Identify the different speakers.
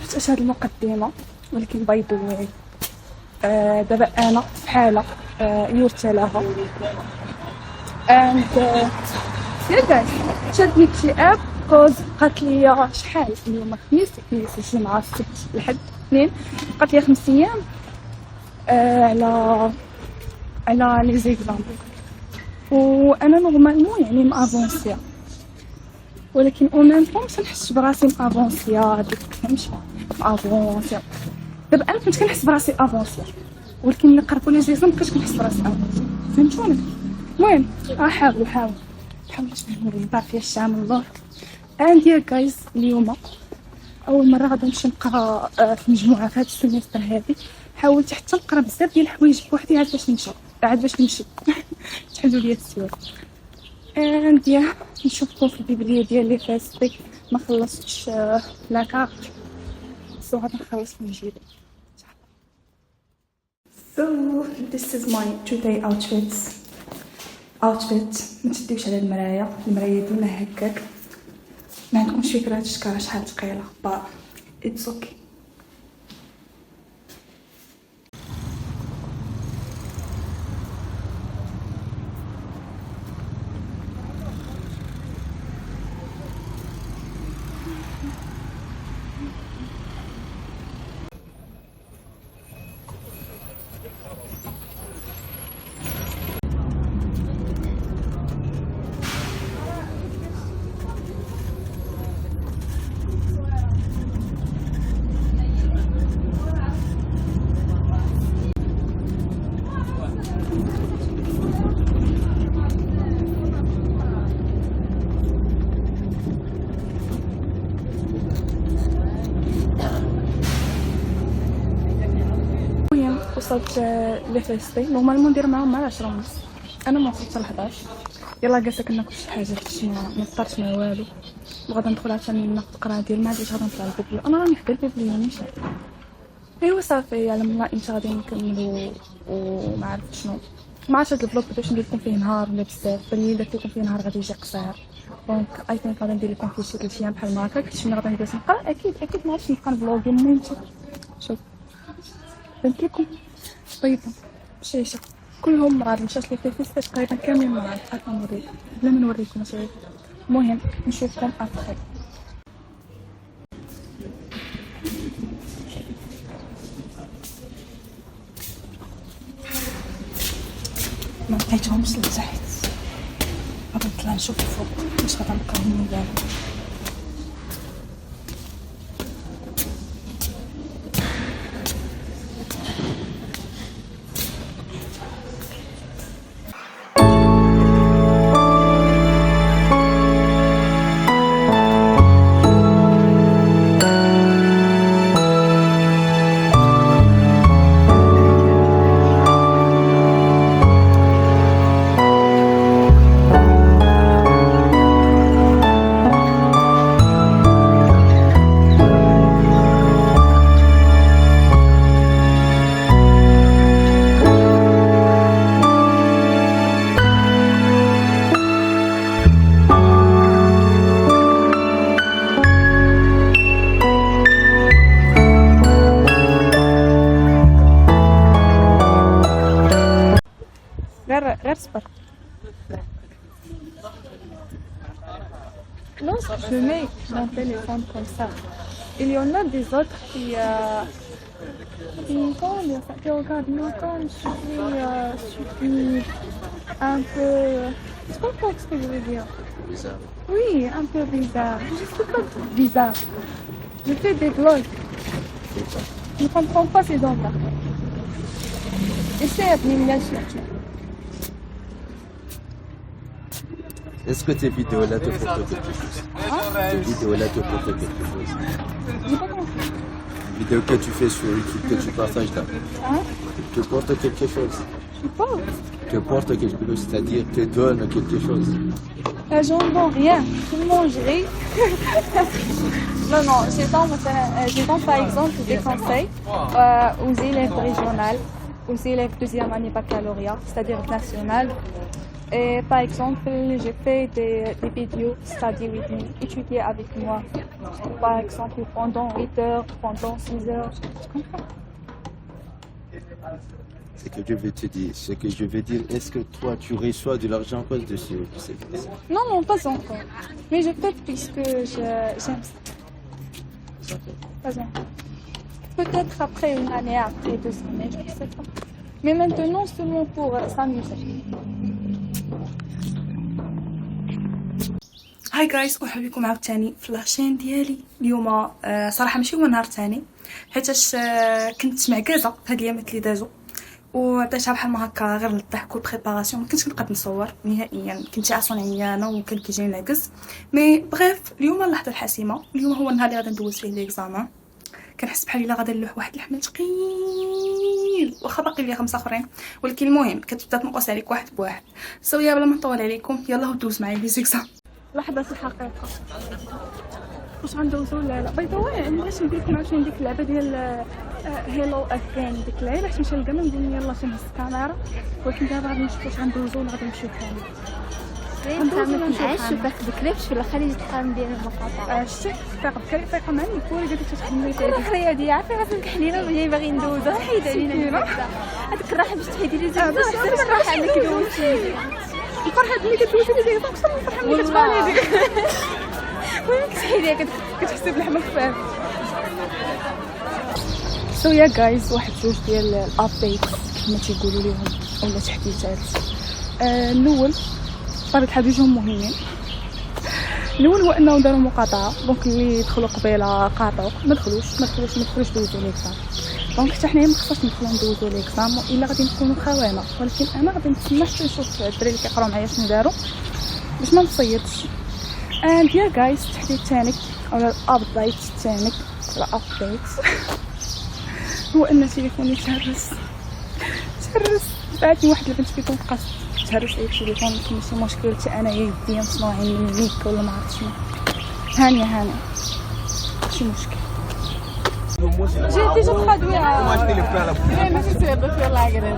Speaker 1: عرفت اش هاد المقدمه، ولكن باي ذا واي دابا انا في حاله يرثى لها اند يا جايز شدني اكتئاب كوز قالت لي شحال اليوم الخميس الجمعه السبت الحد الاثنين، قالت لي 5 ايام على لي زيكزامبل، وانا نورمالمون يعني مافونسيا، ولكن او ميم طون تنحس براسي مافونسيا فهمتي مافونسيا. دابا انا كنت كنحس براسي افونسيا، ولكن ملي قربوا لي زيكزامبل كنت كنحس براسي افونسيا، فهمتوني؟ المهم حاولوا باش تفهموا لي فيا الشام الله. اند يا جايز اليوم اول مره غادي نمشي نقرا في مجموعه في هذا السيمستر هذه، حاولت حتى نقرا بزاف ديال الحوايج بوحدي عاد باش نمشي تحلوا لي السؤال. اند يا نشوفكم في البيبليه ديال لي فاستي، ما خلصتش لا كارت سو غادي نخلص من جديد. So this is my today outfit. ما تديوش على المرايه ديما هكاك، ما عندكمش فكره هاد الشكاره شحال ثقيله با اتس اوكي. وصلت لي فيستي، نورمالمون ندير معاهم مع 10:30، انا ما وصلت حتى 11. يلا جالسه كناكل شي حاجه حيت ما فطرتش ما والو، وغادا ندخل عشان ناخذ القرايه ديال ما عادش غادا نطلع البيبليو، انا راني حدا البيبليو نيشان. ايوا صافي على الله امتى غادي نكملوا وما عرفت شنو، ما عرفتش هاد الفلوق باش ندير لكم فيه نهار ولا بزاف، فاللي درت لكم فيه نهار غادي يجي قصير، دونك اي ثينك غادي ندير لكم فيه شي 3 ايام بحال هكا، حيت ملي غادي نجلس نقرا اكيد ما عرفتش نبقى نفلوغي المهم شوف فهمت لكم. طيب شيشه كلهم مراد مشات لي في فيستا تقريبا كاملين مراد، هاكا نوريكم بلا ما نوريكم شويه. المهم نشوفكم افضل. ما لقيتهمش لتحت، غادي نطلع نشوف الفوق واش غادي نلقاهم ولا لا. غير صبر. Lorsque je mets mon téléphone comme ça, il y en a des autres qui regardent quand je suis un peu... Tu comprends ce que je veux dire?
Speaker 2: Bizarre.
Speaker 1: Oui, un peu bizarre. Je suis pas bizarre. Je fais des vlogs. Je ne comprends pas ces dents-là. Essaye de m'imaginer.
Speaker 2: Est-ce que tes vidéos-là te portent quelque chose? Tes vidéos-là te portent quelque chose?
Speaker 1: J'ai pas compris.
Speaker 2: Les vidéos que tu fais sur YouTube, que tu partages là, te portent quelque chose?
Speaker 1: Je pense.
Speaker 2: Te porte quelque chose, c'est-à-dire te donne quelque chose?
Speaker 1: J'en donne rien. Je mangerai. Non, je donne par exemple des conseils aux élèves régionales, aux élèves deuxième année baccalauréat, c'est-à-dire national. Et par exemple, je fais des vidéos, c'est-à-dire étudier avec moi. Par exemple, pendant 8 heures, pendant 6 heures. Tu comprends?
Speaker 2: Ce que je veux te dire, ce que je veux dire, est-ce que toi tu reçois de l'argent à cause de ces vidéos?
Speaker 1: Non, non, pas encore. Mais je fais puisque j'aime ça. Pas encore. Peut-être après une année, après 2 années, je ne sais pas. Mais maintenant, seulement pour s'amuser. هاي جايز، مرحبا بكم عاوتاني في لاشين ديالي. اليوم صراحه ماشي هو نهار تاني، حيتاش كنت معكازه هاد الايامات اللي دازو وعطيتها بحال ما هكا غير للضحك والبريباراسيون. ما كنتش نقدر نصور نهائيا، كنت اصلا عيانه وكان كيجيني نعكز. مي بغيف اليوم اللحظه الحاسمه، اليوم هو النهار اللي غادي ندوز فيه ليكزامان. كنحس بحال الا غادي نلوح واحد الحمل ثقيل، واخا باقي ليا 5 اخرين، ولكن المهم كتبدا تنقص عليك واحد بواحد. سويا بلا ما نطول عليكم، يلا دوز معايا لي زيكزام. لحظة الحقيقة، واش غندوزو؟ لا باي ذا واي علاش ندير لكم عاوتاني ديك اللعبة ديال هيلو اغين. ديك اللعبة حيت مشى الكما نقول يلاه تنهز الكاميرا، ولكن دابا غادي نشوف واش غندوزو ولا غادي نمشيو كامل.
Speaker 3: غندوزو معايا شوفك بكري في الخليج الحرام ديال المقاطعة.
Speaker 1: شتي دقيقة بكري دقيقة مع الكوري قالت تحملي
Speaker 3: الخريه ديالي عارفه راسك كحلينا وجاي باغي ندوزو حيد علينا هذيك الراحه باش تحيدي لي زعما باش الراحه انك دوزتي.
Speaker 1: الفرحة ملي كتوجدي ديك اكثر من الفرحة ملي كتبان هذيك.
Speaker 3: وين كتحيديها
Speaker 1: كتحسي باللحمة خفاف. سو يا جايز، واحد جوج ديال الابديتس كما تيقولوا ليهم اولا تحديثات. الاول بطبيعة الحال جوجهم مهمين. الاول هو انهم داروا مقاطعه، دونك اللي دخلوا قبيله قاطعوا ما دخلوش دوزوا ليكزام. دونك حتى حنايا ما خصناش ندخلوا ندوزوا ليكزام الا غادي نكونوا خوانا، ولكن انا غادي نتسنى حتى نشوف الدراري اللي كيقراو معايا شنو داروا باش ما نصيدش. يا جايز، التحديث الثاني اولا الابديت الثاني ولا ابديت هو ان تليفوني تهرس. بعثني واحد البنت في تنقص تهرس اي تليفون، يمكن ماشي مشكل حتى انايا يديا مصنوعين من ليك ولا ما عرفت شنو. هانيه ماشي مشكل. J'ai déjà traduit à...
Speaker 4: Moi, je t'ai le fait à la bouche.
Speaker 3: ما تسير يلا عقرب